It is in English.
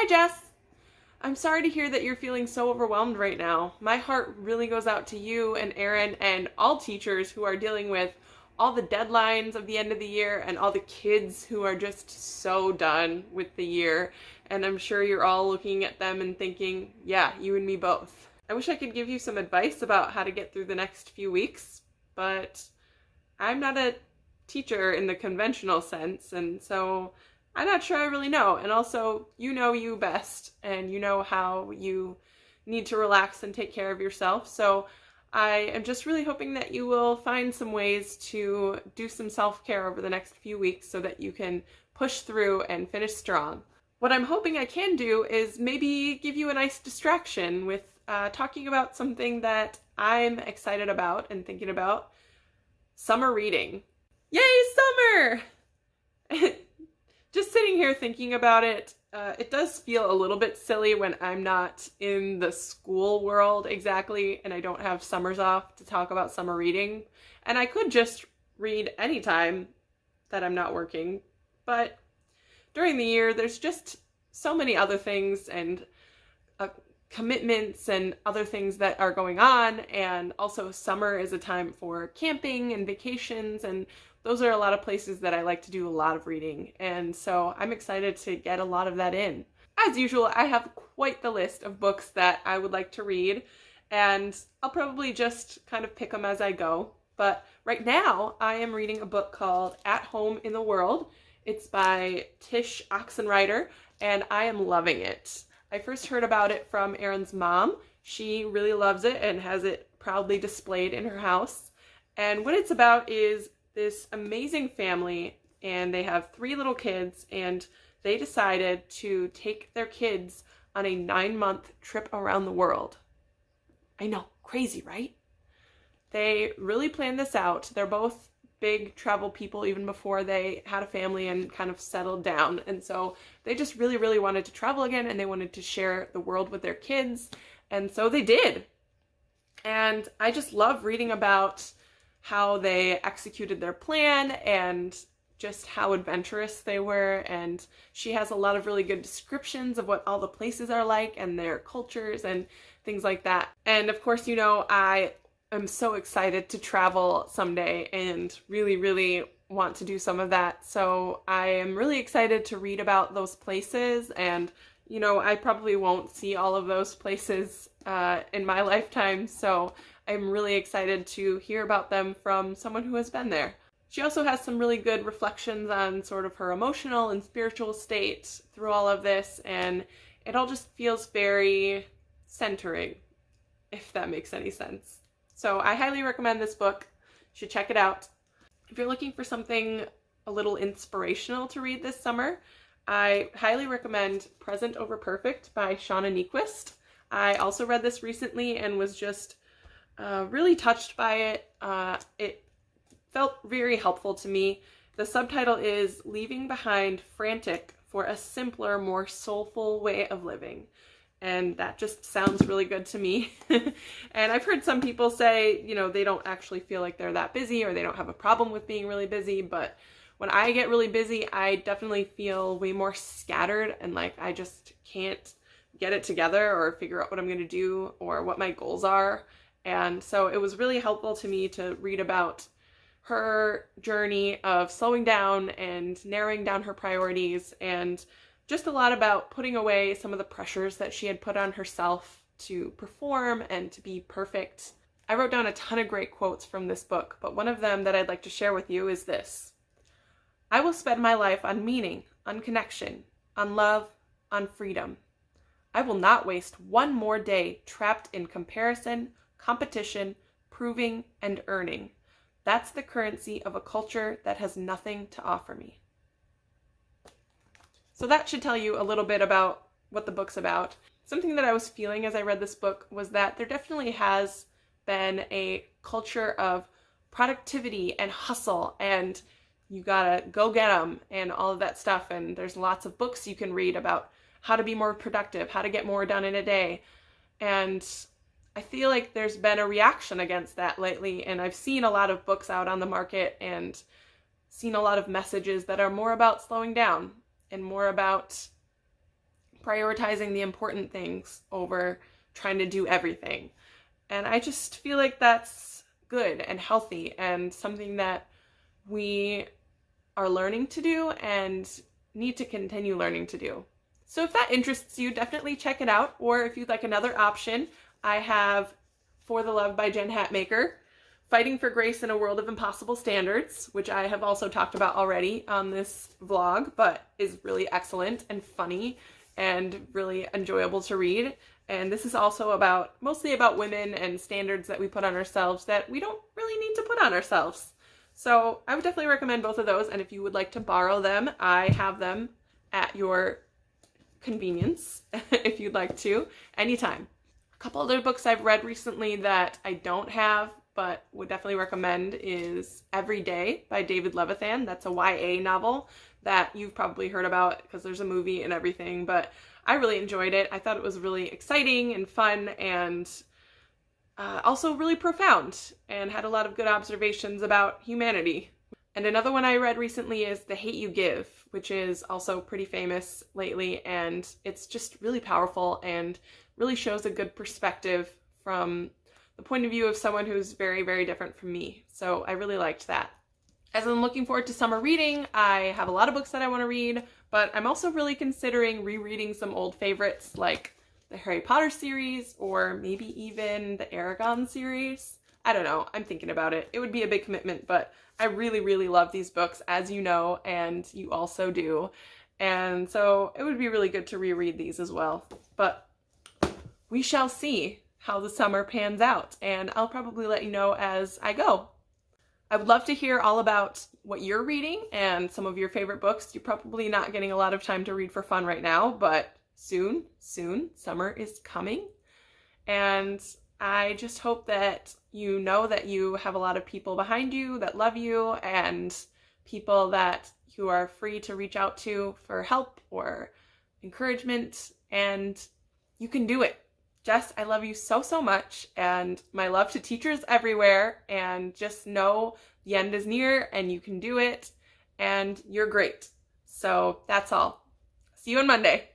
Hi, Jess. I'm sorry to hear that you're feeling so overwhelmed right now. My heart really goes out to you and Erin and all teachers who are dealing with all the deadlines of the end of the year and all the kids who are just so done with the year. And I'm sure you're all looking at them and thinking, yeah, you and me both. I wish I could give you some advice about how to get through the next few weeks, but I'm not a teacher in the conventional sense, and so I'm not sure I really know. And also, you know you best, and you know how you need to relax and take care of yourself. So I am just really hoping that you will find some ways to do some self-care over the next few weeks so that you can push through and finish strong. What I'm hoping I can do is maybe give you a nice distraction with talking about something that I'm excited about and thinking about: summer reading. Yay, summer! Just sitting here thinking about it, it does feel a little bit silly when I'm not in the school world exactly, and I don't have summers off to talk about summer reading. And I could just read anytime that I'm not working, but during the year, there's just so many other things and commitments and other things that are going on, and also summer is a time for camping and vacations, and those are a lot of places that I like to do a lot of reading, and so I'm excited to get a lot of that in. As usual, I have quite the list of books that I would like to read, and I'll probably just kind of pick them as I go, but right now I am reading a book called At Home in the World. It's by Tish Oxenreider, and I am loving it. I first heard about it from Erin's mom. She really loves it and has it proudly displayed in her house. And what it's about is this amazing family, and they have 3 little kids, and they decided to take their kids on a 9-month trip around the world. I know, crazy, right? They really planned this out. They're both big travel people even before they had a family and kind of settled down. And so they just really, really wanted to travel again, and they wanted to share the world with their kids. And so they did. And I just love reading about how they executed their plan and just how adventurous they were. And she has a lot of really good descriptions of what all the places are like and their cultures and things like that. And of course, you know, I'm so excited to travel someday and really, really want to do some of that. So I am really excited to read about those places. And, you know, I probably won't see all of those places in my lifetime. So I'm really excited to hear about them from someone who has been there. She also has some really good reflections on sort of her emotional and spiritual state through all of this. And it all just feels very centering, if that makes any sense. So I highly recommend this book. You should check it out. If you're looking for something a little inspirational to read this summer, I highly recommend Present Over Perfect by Shauna Niequist. I also read this recently and was just really touched by it. It felt very helpful to me. The subtitle is Leaving Behind Frantic for a Simpler, More Soulful Way of Living. And that just sounds really good to me. And I've heard some people say, you know, they don't actually feel like they're that busy, or they don't have a problem with being really busy. But when I get really busy, I definitely feel way more scattered, and like I just can't get it together or figure out what I'm going to do or what my goals are. And so it was really helpful to me to read about her journey of slowing down and narrowing down her priorities, and just a lot about putting away some of the pressures that she had put on herself to perform and to be perfect. I wrote down a ton of great quotes from this book, but one of them that I'd like to share with you is this: I will spend my life on meaning, on connection, on love, on freedom. I will not waste one more day trapped in comparison, competition, proving, and earning. That's the currency of a culture that has nothing to offer me. So that should tell you a little bit about what the book's about. Something that I was feeling as I read this book was that there definitely has been a culture of productivity and hustle, and you gotta go get them and all of that stuff. And there's lots of books you can read about how to be more productive, how to get more done in a day. And I feel like there's been a reaction against that lately, and I've seen a lot of books out on the market and seen a lot of messages that are more about slowing down and more about prioritizing the important things over trying to do everything. And I just feel like that's good and healthy and something that we are learning to do and need to continue learning to do. So if that interests you, definitely check it out. Or if you'd like another option, I have For the Love by Jen Hatmaker, Fighting for Grace in a World of Impossible Standards, which I have also talked about already on this vlog, but is really excellent and funny and really enjoyable to read. And this is also mostly about women and standards that we put on ourselves that we don't really need to put on ourselves. So I would definitely recommend both of those. And if you would like to borrow them, I have them at your convenience if you'd like to, anytime. A couple other books I've read recently that I don't have but would definitely recommend is Every Day by David Levithan. That's a YA novel that you've probably heard about because there's a movie and everything, but I really enjoyed it. I thought it was really exciting and fun and also really profound and had a lot of good observations about humanity. And another one I read recently is The Hate You Give, which is also pretty famous lately, and it's just really powerful and really shows a good perspective from the point of view of someone who's very, very different from me. So I really liked that. As I'm looking forward to summer reading, I have a lot of books that I want to read, but I'm also really considering rereading some old favorites like the Harry Potter series or maybe even the Eragon series. I don't know. I'm thinking about it. It would be a big commitment, but I really, really love these books, as you know, and you also do. And so it would be really good to reread these as well. But we shall see how the summer pans out, and I'll probably let you know as I go. I would love to hear all about what you're reading and some of your favorite books. You're probably not getting a lot of time to read for fun right now, but soon, summer is coming. And I just hope that you know that you have a lot of people behind you that love you and people that you are free to reach out to for help or encouragement, and you can do it. Jess, I love you so, so much, and my love to teachers everywhere, and just know the end is near and you can do it and you're great. So that's all. See you on Monday.